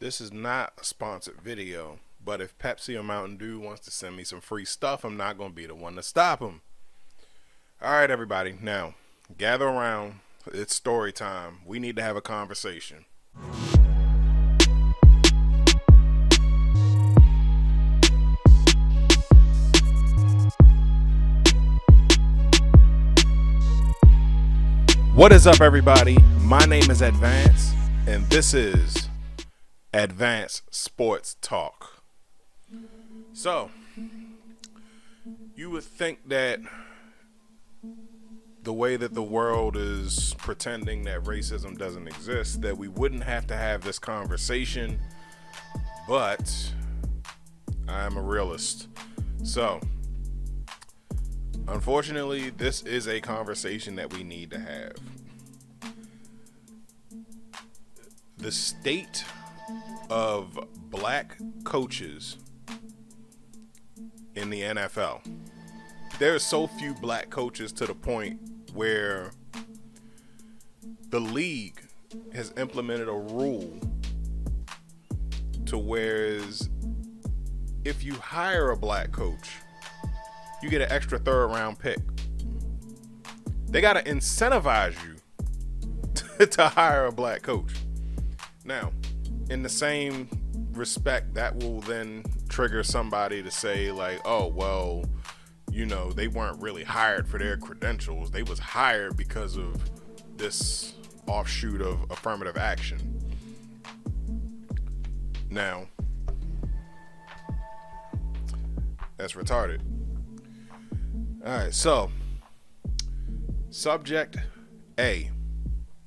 This is not a sponsored video, but if Pepsi or Mountain Dew wants to send me some free stuff, I'm not going to be the one to stop them. All right, everybody. Now, gather around. It's story time. We need to have a conversation. What is up, everybody? My name is Advance, and this is Advance Sports Talk. So, you would think that the way that the world is pretending that racism doesn't exist, that we wouldn't have to have this conversation, but I'm a realist. So, unfortunately, this is a conversation that we need to have. The state of black coaches in the NFL. There are so few black coaches to the point where the league has implemented a rule to whereas if you hire a black coach, you get an extra third round pick. They got to incentivize you to hire a black coach. Now, in the same respect, that will then trigger somebody to say like, oh, well, you know, they weren't really hired for their credentials. They was hired because of this offshoot of affirmative action. Now, that's retarded. All right, so subject A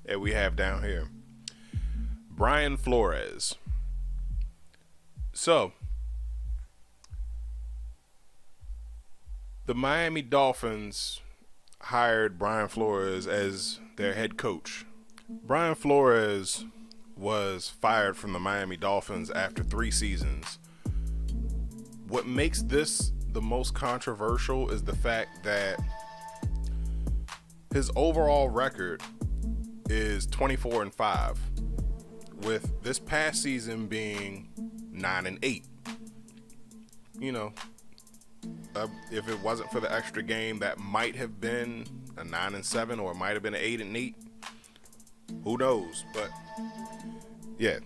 that we have down here, Brian Flores. So, the Miami Dolphins hired Brian Flores as their head coach. Brian Flores was fired from the Miami Dolphins after 3 seasons. What makes this the most controversial is the fact that his overall record is 24-5, with this past season being 9-8. You know, if it wasn't for the extra game, that might have been a 9-7, or it might have been an 8-8. Who knows? But yeah,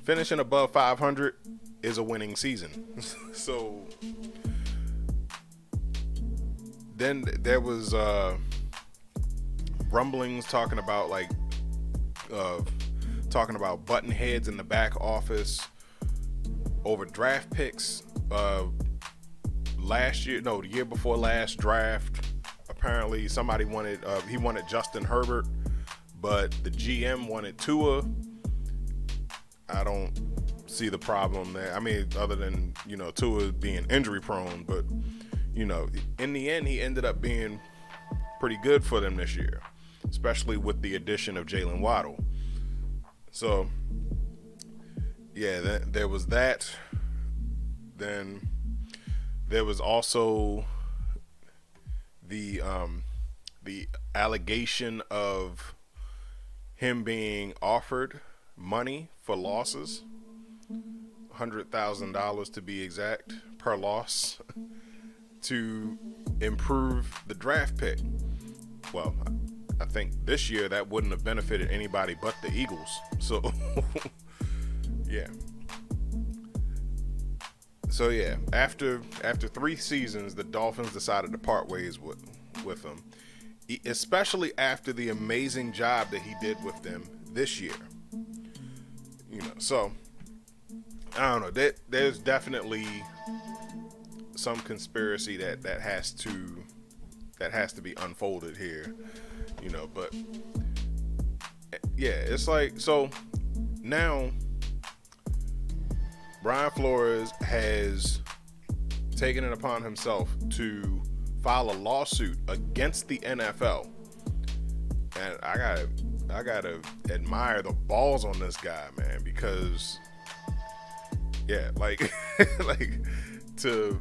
finishing above 500 is a winning season. So then there was rumblings talking about button heads in the back office over draft picks. The year before last draft, apparently somebody wanted Justin Herbert, but the GM wanted Tua. I don't see the problem there. I mean, other than, you know, Tua being injury prone, but, you know, in the end, he ended up being pretty good for them this year, especially with the addition of Jalen Waddle. So, yeah, there was that. Then there was also the allegation of him being offered money for losses, $100,000 to be exact, per loss, to improve the draft pick. Well, I think this year that wouldn't have benefited anybody but the Eagles. So, yeah. So yeah, after 3 seasons, the Dolphins decided to part ways with him, especially after the amazing job that he did with them this year. You know, so I don't know. There's definitely some conspiracy that has to be unfolded here. You know, but yeah, it's like, so now Brian Flores has taken it upon himself to file a lawsuit against the NFL. And I gotta admire the balls on this guy, man, because yeah, like like to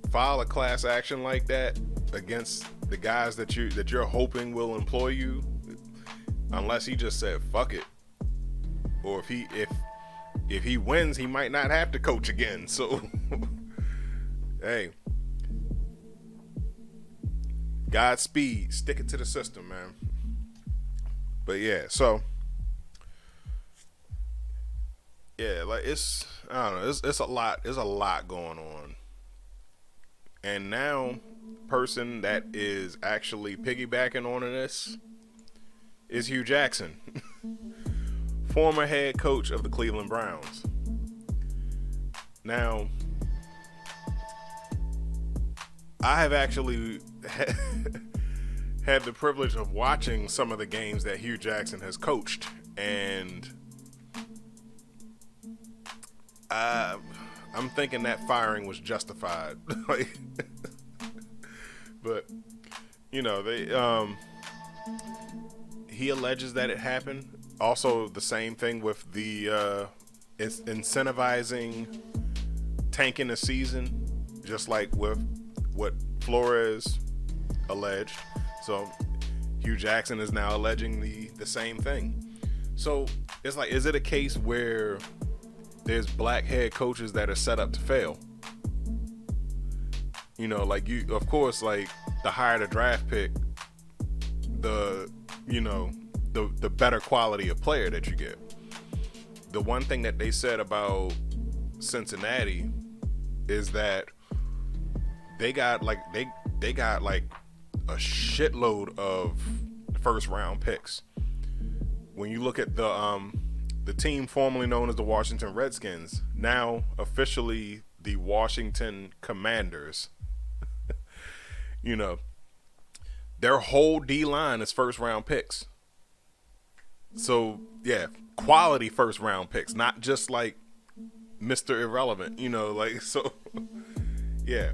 file a class action like that against the guys that you're hoping will employ you, unless he just said fuck it, or if if he wins, he might not have to coach again. So, hey, Godspeed. Stick it to the system, man. But yeah, so yeah, like I don't know, it's a lot. There's a lot going on, and now, person that is actually piggybacking on this is Hugh Jackson, former head coach of the Cleveland Browns. Now, I have actually had the privilege of watching some of the games that Hugh Jackson has coached, and I'm thinking that firing was justified. But you know, he alleges that it happened. Also, the same thing with the incentivizing tanking a season, just like with what Flores alleged. So Hugh Jackson is now alleging the same thing. So it's like, is it a case where there's black head coaches that are set up to fail? You know, like, you, of course, like, the higher the draft pick, the better quality of player that you get. The one thing that they said about Cincinnati is that they got like a shitload of first round picks. When you look at the team formerly known as the Washington Redskins, now officially the Washington Commanders, you know, their whole D-line is first round picks. So yeah, quality first round picks, not just like Mr. Irrelevant, you know, like, so yeah.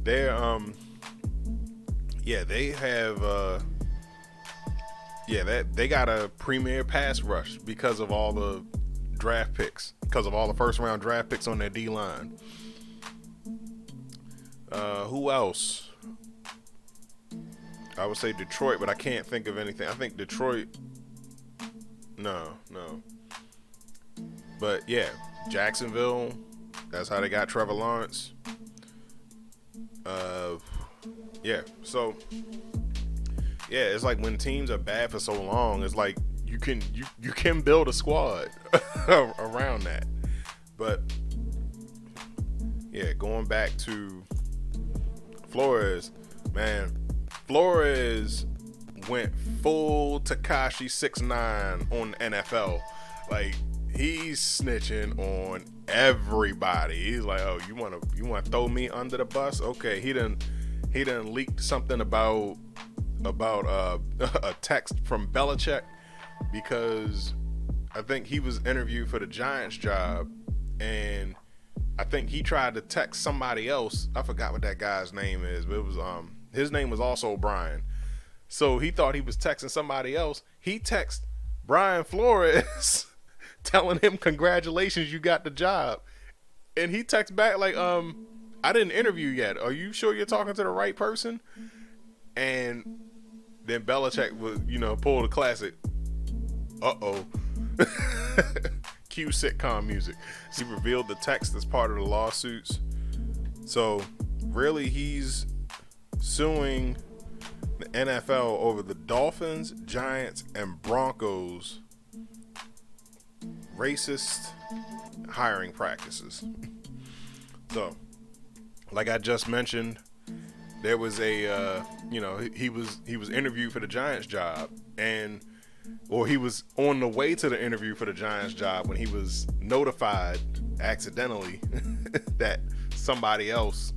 They're they have they got a premier pass rush because of all the draft picks, because of all the first round draft picks on their D-line. Who else? I would say Detroit, but I can't think of anything. I think Detroit. No. But yeah, Jacksonville. That's how they got Trevor Lawrence. Yeah. So yeah, it's like when teams are bad for so long, it's like you can build a squad around that. But yeah, going back to Flores, man, Flores went full Tekashi 6ix9ine on the NFL. Like, he's snitching on everybody. He's like, oh, you want to throw me under the bus? Okay, he done leaked something about a text from Belichick, because I think he was interviewed for the Giants job, and I think he tried to text somebody else. I forgot what that guy's name is, but it was his name was also Brian. So he thought he was texting somebody else. He texted Brian Flores telling him, congratulations, you got the job. And he texts back like, I didn't interview yet. Are you sure you're talking to the right person? And then Belichick would, pull the classic, uh-oh. Cue sitcom music. He revealed the text as part of the lawsuits. So really, he's suing the NFL over the Dolphins, Giants, and Broncos racist hiring practices. So, like I just mentioned, there was a he was interviewed for the Giants job, or he was on the way to the interview for the Giants job when he was notified accidentally that somebody else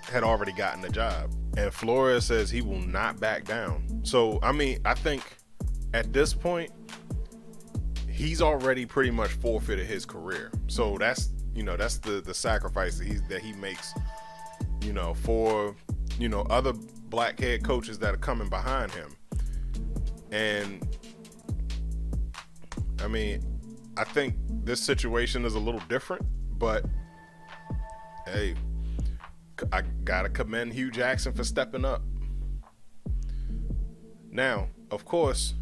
had already gotten the job. And Flores says he will not back down. So, I mean, I think at this point, he's already pretty much forfeited his career. So that's the sacrifice that he makes, for, other black head coaches that are coming behind him. And I mean, I think this situation is a little different, but hey, I gotta commend Hugh Jackson for stepping up. Now, of course,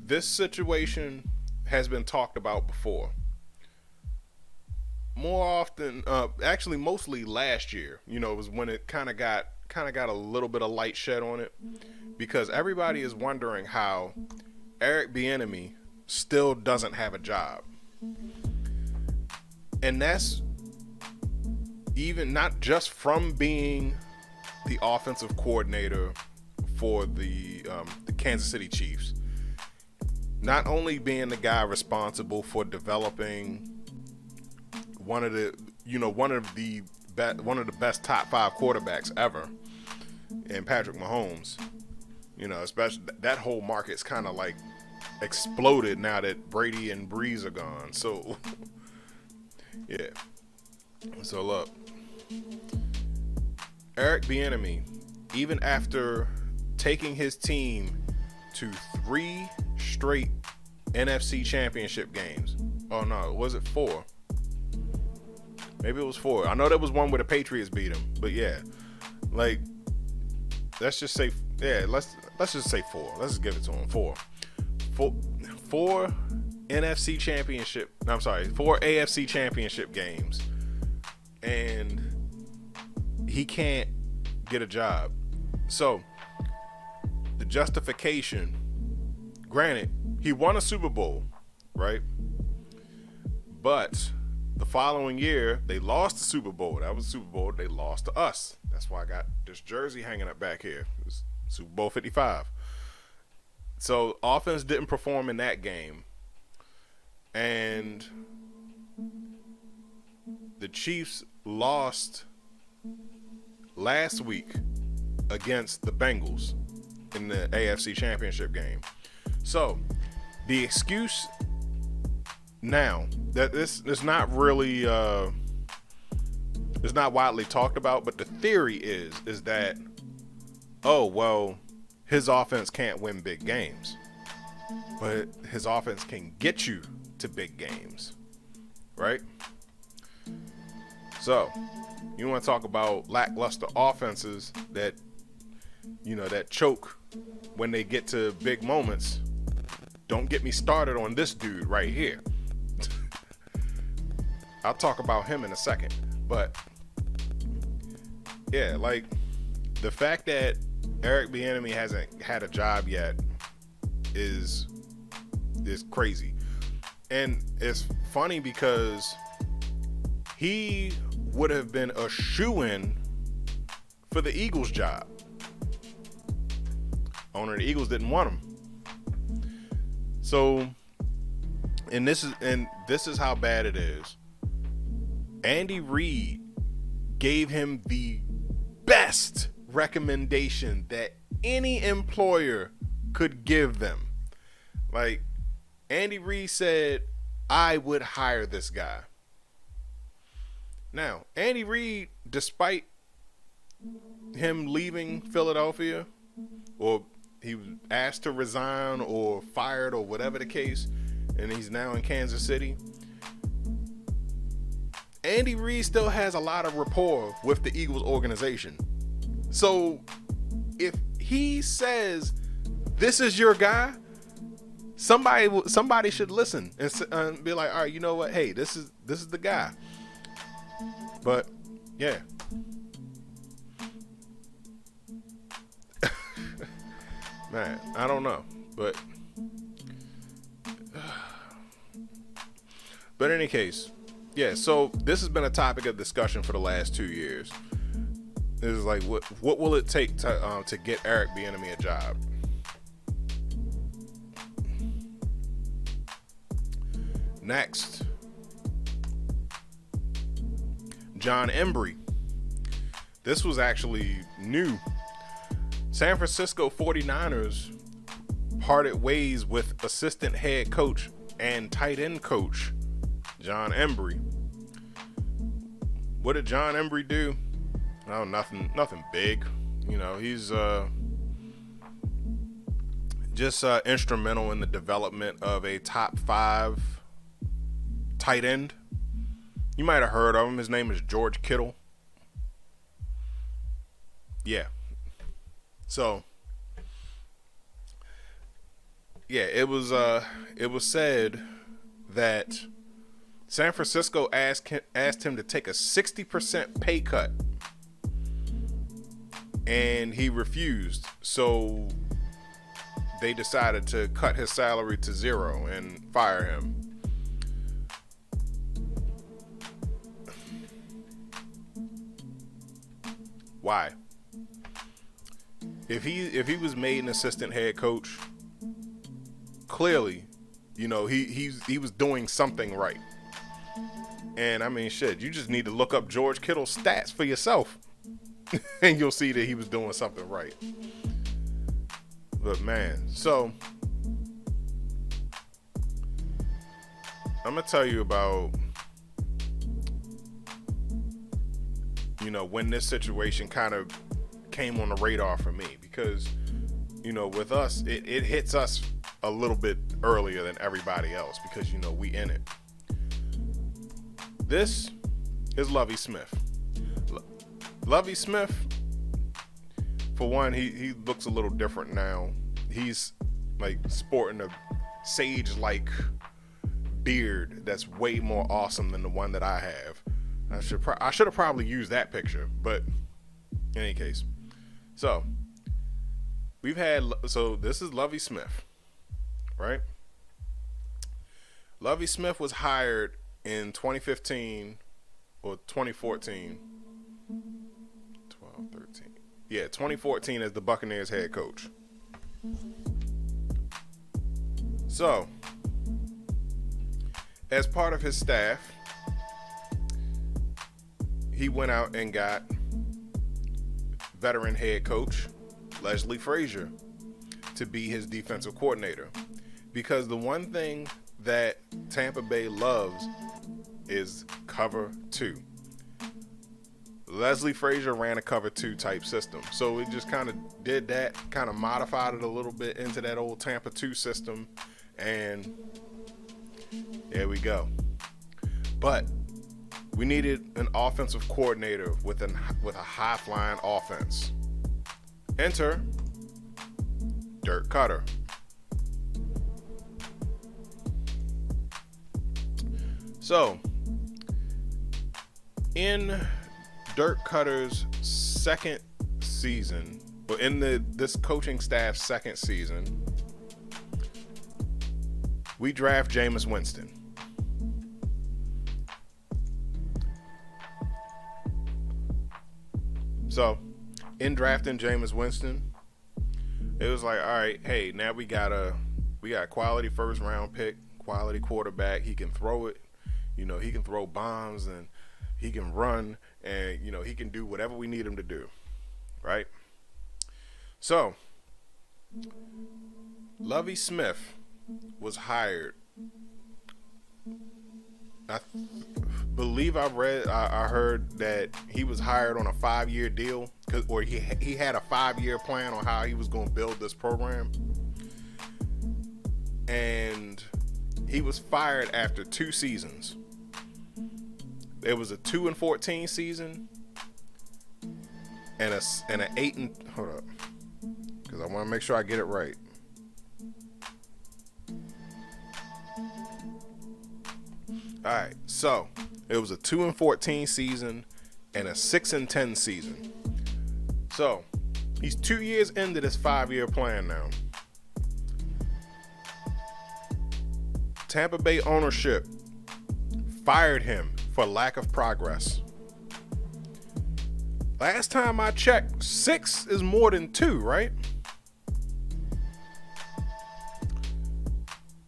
this situation has been talked about before. More often, actually, mostly last year. You know, was when it kind of got a little bit of light shed on it, because everybody is wondering how Eric Bienimy still doesn't have a job, and that's even not just from being the offensive coordinator for the Kansas City Chiefs. Not only being the guy responsible for developing one of the best top 5 quarterbacks ever, and Patrick Mahomes. You know, especially that whole market's kind of like exploded now that Brady and Breeze are gone. So, yeah. So look, Eric Bienemy, even after taking his team to 3 straight NFC championship games. Oh no, was it 4? Maybe it was 4. I know there was one where the Patriots beat him, but yeah, like let's just say, yeah, let's just say 4. Let's just give it to him. 4 NFC championship. I'm sorry, 4 AFC championship games, and he can't get a job. So the justification, granted, he won a Super Bowl, right? But the following year, they lost the Super Bowl. That was the Super Bowl they lost to us. That's why I got this jersey hanging up back here. It was Super Bowl 55. So offense didn't perform in that game. And the Chiefs lost last week against the Bengals in the AFC Championship game. So the excuse now that this is not really it's not widely talked about, but the theory is that, oh well, his offense can't win big games, but his offense can get you to big games, right? So you want to talk about lackluster offenses that, you know, that choke when they get to big moments. Don't get me started on this dude right here. I'll talk about him in a second. But yeah, like the fact that Eric Bienemy hasn't had a job yet is crazy. And it's funny because he would have been a shoo-in for the Eagles job. Owner of the Eagles didn't want him. So, and this is how bad it is. Andy Reid gave him the best recommendation that any employer could give them. Like, Andy Reid said, I would hire this guy. Now, Andy Reid, despite him leaving Philadelphia, or he was asked to resign or fired or whatever the case, and he's now in Kansas City, Andy Reid still has a lot of rapport with the Eagles organization. So if he says this is your guy, somebody should listen and be like, all right, you know what? Hey, this is the guy. But yeah. Man, I don't know, but in any case, yeah. So this has been a topic of discussion for the last 2 years. It is like, what will it take to get Eric Bienemy a job? Next, John Embree. This was actually new. San Francisco 49ers parted ways with assistant head coach and tight end coach John Embree. What did John Embree do? Oh, nothing big. You know, he's just instrumental in the development of a top 5 tight end. You might have heard of him. His name is George Kittle. Yeah. So, yeah, it was said that San Francisco asked him to take a 60% pay cut, and he refused. So they decided to cut his salary to zero and fire him. Why? If he was made an assistant head coach, clearly, you know, he was doing something right. And I mean, shit, you just need to look up George Kittle's stats for yourself, and you'll see that he was doing something right. But man, so I'm gonna tell you about, you know, when this situation kind of came on the radar for me, because, you know, with us, it hits us a little bit earlier than everybody else because, you know, we in it. This is Lovie Smith. Lovie Smith, for one, he looks a little different now. He's like sporting a sage-like beard that's way more awesome than the one that I have. I should have probably used that picture, but in any case. So this is Lovie Smith, right? Lovie Smith was hired in 2015 or 2014. 2014 as the Buccaneers head coach. So, as part of his staff, he went out and got veteran head coach Leslie Frazier to be his defensive coordinator, because the one thing that Tampa Bay loves is cover two. Leslie Frazier ran a cover two type system, so it just kind of did that, kind of modified it a little bit into that old Tampa 2 system, and there we go. But we needed an offensive coordinator with a high flying offense. Enter Dirk Koetter. So, in Dirk Koetter's second season, or in this coaching staff's second season, we draft Jameis Winston. So, in drafting Jameis Winston, it was like, all right, hey, now we got a quality first round pick, quality quarterback. He can throw it, you know, he can throw bombs, and he can run, and, you know, he can do whatever we need him to do, right? So, Lovie Smith was hired. I believe I heard that he was hired on a 5-year deal, or he had a 5-year plan on how he was going to build this program, and he was fired after 2 seasons. It was a 2-14 season and an 8 and hold up, because I want to make sure I get it right. All right, so it was a 2-14 season and a 6-10 season. So he's 2 years into this 5-year plan now. Tampa Bay ownership fired him for lack of progress. Last time I checked, 6 is more than 2, right?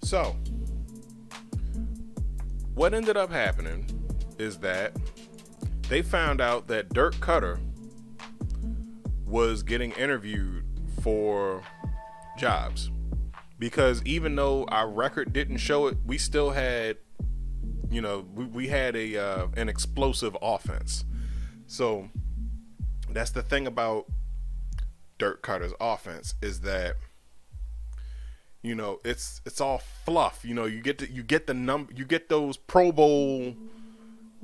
So, what ended up happening is that they found out that Dirk Koetter was getting interviewed for jobs, because even though our record didn't show it, we still had, you know, we had an explosive offense. So that's the thing about Dirk Koetter's offense, is that, you know, it's all fluff. You know, you get those Pro Bowl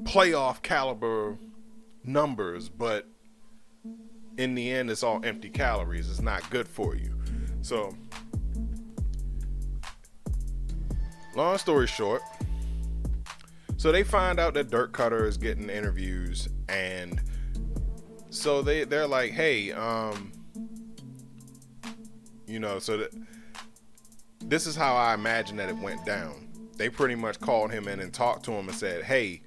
playoff caliber numbers, but in the end, it's all empty calories. It's not good for you. So, long story short, So they find out that Dirk Koetter is getting interviews, and so they're like, hey, this is how I imagine that it went down. They pretty much called him in and talked to him and said, hey,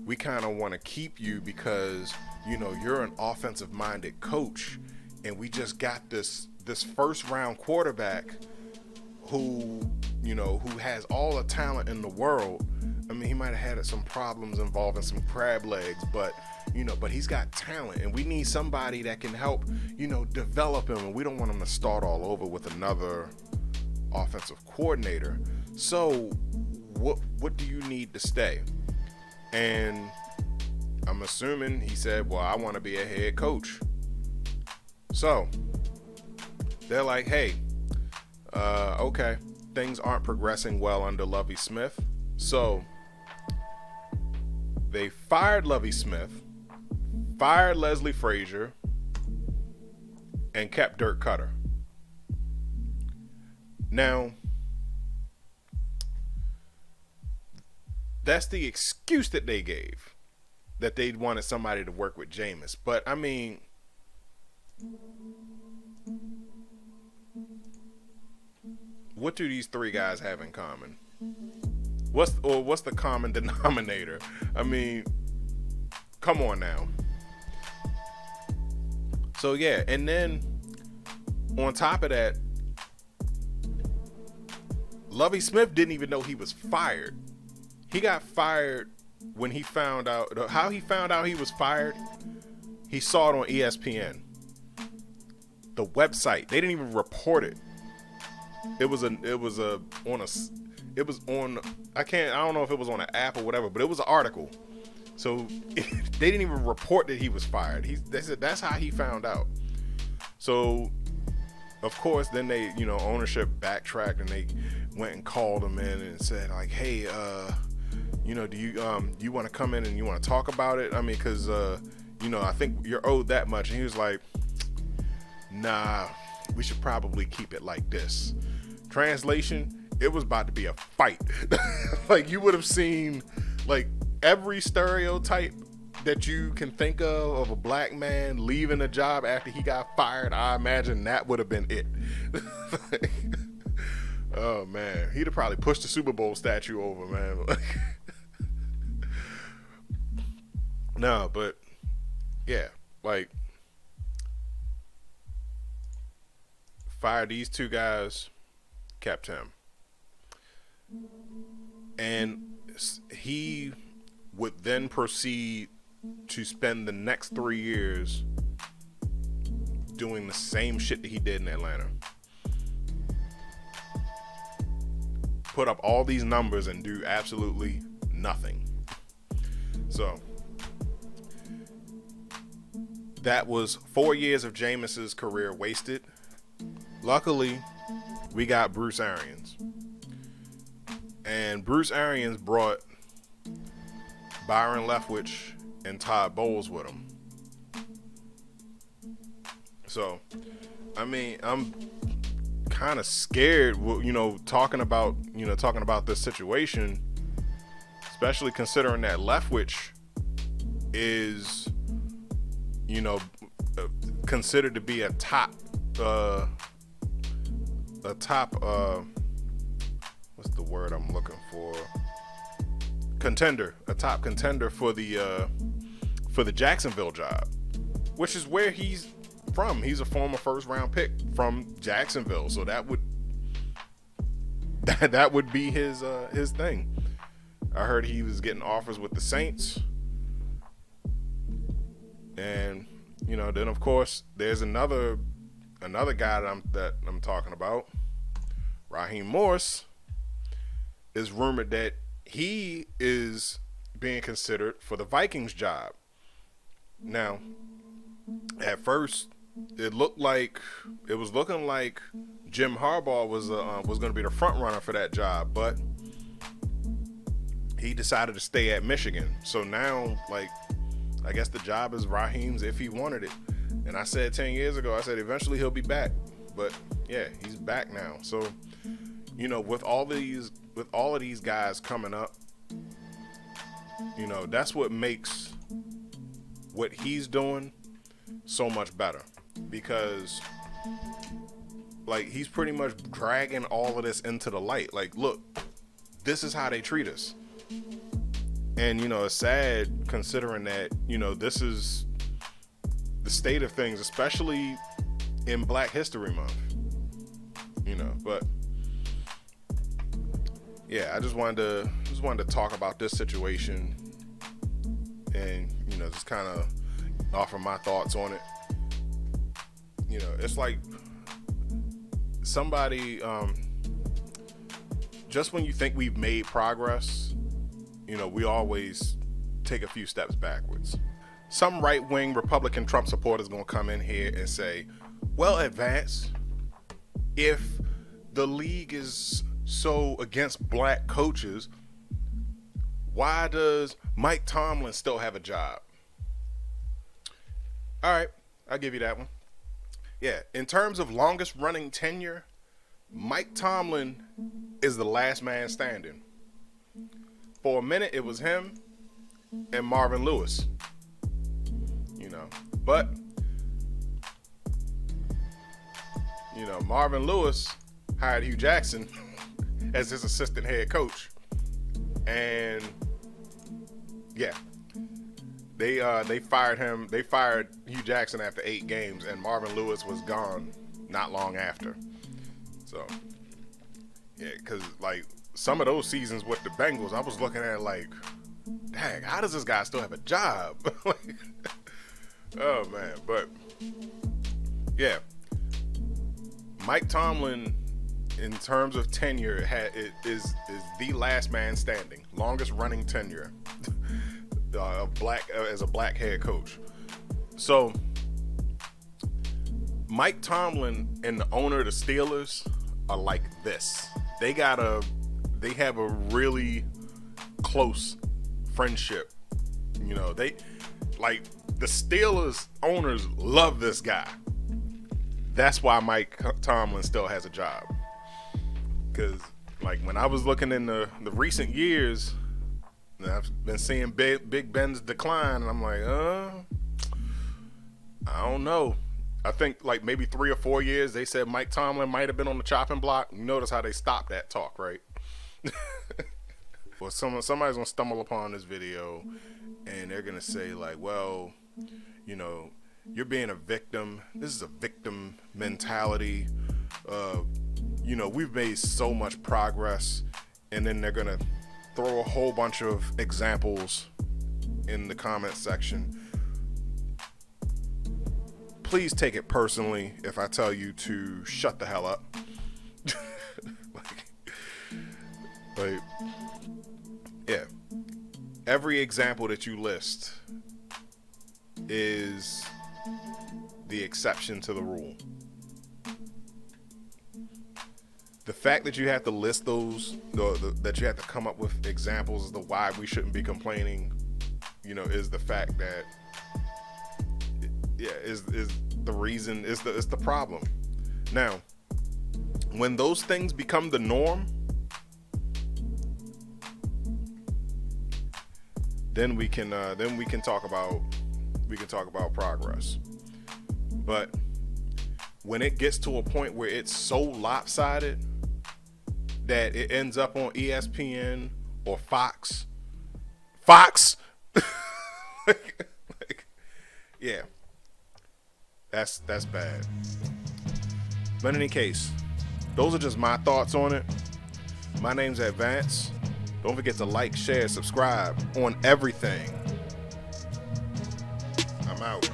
we kind of want to keep you because, you're an offensive minded coach, and we just got this first round quarterback who has all the talent in the world. I mean, he might have had some problems involving some crab legs, but he's got talent, and we need somebody that can help, develop him, and we don't want him to start all over with another offensive coordinator. So what do you need to stay? And I'm assuming he said, well, I want to be a head coach. So they're like, hey, okay, things aren't progressing well under Lovie Smith. So they fired Lovie Smith, fired Leslie Frazier, and kept Dirk Koetter. Now, that's the excuse that they gave, that they wanted somebody to work with Jameis. But I mean, what do these three guys have in common? What's the common denominator? I mean, come on now. So yeah, and then on top of that, Lovie Smith didn't even know he was fired. He got fired when he found out. How he found out he was fired? He saw it on ESPN. The website. They didn't even report it. It was on. I don't know if it was on an app or whatever, but it was an article. So they didn't even report that he was fired. They said that's how he found out. So of course, then they, ownership backtracked and they went and called him in and said like, hey, do you want to come in and you want to talk about it? I mean, because I think you're owed that much. And he was like, nah, we should probably keep it like this. Translation, it was about to be a fight. Like, you would have seen like every stereotype that you can think of a black man leaving a job after he got fired. I imagine that would have been it. Oh man, he'd have probably pushed the Super Bowl statue over, man. No, but yeah, like, fired these two guys, kept him, and he would then proceed to spend the next 3 years doing the same shit that he did in Atlanta. Put up all these numbers and do absolutely nothing. So that was 4 years of Jameis's career wasted. Luckily, we got Bruce Arians. And Bruce Arians brought Byron Leftwich and Todd Bowles with him. So, I mean, I'm kind of scared, talking about this situation, especially considering that Leftwich is, considered to be a top, what's the word I'm looking for? Contender, a top contender for the Jacksonville job, which is where he's from. He's a former first round pick from Jacksonville, so that would be his thing. I heard he was getting offers with the Saints, and then of course there's another guy that I'm talking about. Raheem Morris is rumored that he is being considered for the Vikings job. Now, at first, it was looking like Jim Harbaugh was going to be the front runner for that job, but he decided to stay at Michigan. So now, I guess the job is Raheem's if he wanted it. And I said 10 years ago, eventually he'll be back. But yeah, he's back now. So, with all of these guys coming up, You know, that's what makes what he's doing so much better, because like he's pretty much dragging all of this into the light. Like, look, this is how they treat us. And, you know, it's sad considering that, you know, this is the state of things, especially in Black History Month, you know. But yeah, I just wanted to talk about this situation and, you know, just kind of offer my thoughts on it. You know, it's like somebody, just when you think we've made progress, you know, we always take a few steps backwards. Some right-wing Republican Trump supporters gonna come in here and say, well, Advance, if the league is so against black coaches, why does Mike Tomlin still have a job? All right, I'll give you that one. Yeah, in terms of longest running tenure, Mike Tomlin is the last man standing. For a minute, it was him and Marvin Lewis. You know, but, you know, Marvin Lewis hired Hugh Jackson as his assistant head coach. And yeah, they fired him. They fired Hugh Jackson after 8 games, and Marvin Lewis was gone not long after. So yeah, because like some of those seasons with the Bengals, I was looking at it like, dang, how does this guy still have a job? Like, oh man. But yeah, Mike Tomlin, in terms of tenure, is the last man standing, longest running tenure as a black head coach. So Mike Tomlin and the owner of the Steelers are like this. They have a really close friendship. You know, they like the Steelers owners love this guy. That's why Mike Tomlin still has a job. Because like when I was looking in the recent years, I've been seeing Big Ben's decline, and I'm like, I don't know. I think like maybe 3 or 4 years they said Mike Tomlin might have been on the chopping block. You notice how they stopped that talk, right? Well, somebody's gonna stumble upon this video and they're gonna say like, well, you know, you're being a victim. This is a victim mentality. You know, we've made so much progress. And then they're gonna throw a whole bunch of examples in the comment section. Please take it personally if I tell you to shut the hell up. like, yeah. Every example that you list is the exception to the rule. The fact that you have to list those, that you have to come up with examples as to why we shouldn't be complaining, you know, is the fact that, is the reason, is the problem. Now, when those things become the norm, then we can talk about progress. But when it gets to a point where it's so lopsided that it ends up on ESPN or Fox, yeah, that's bad. But in any case, those are just my thoughts on it. My name's Advance. Don't forget to like, share, subscribe on everything. I'm out.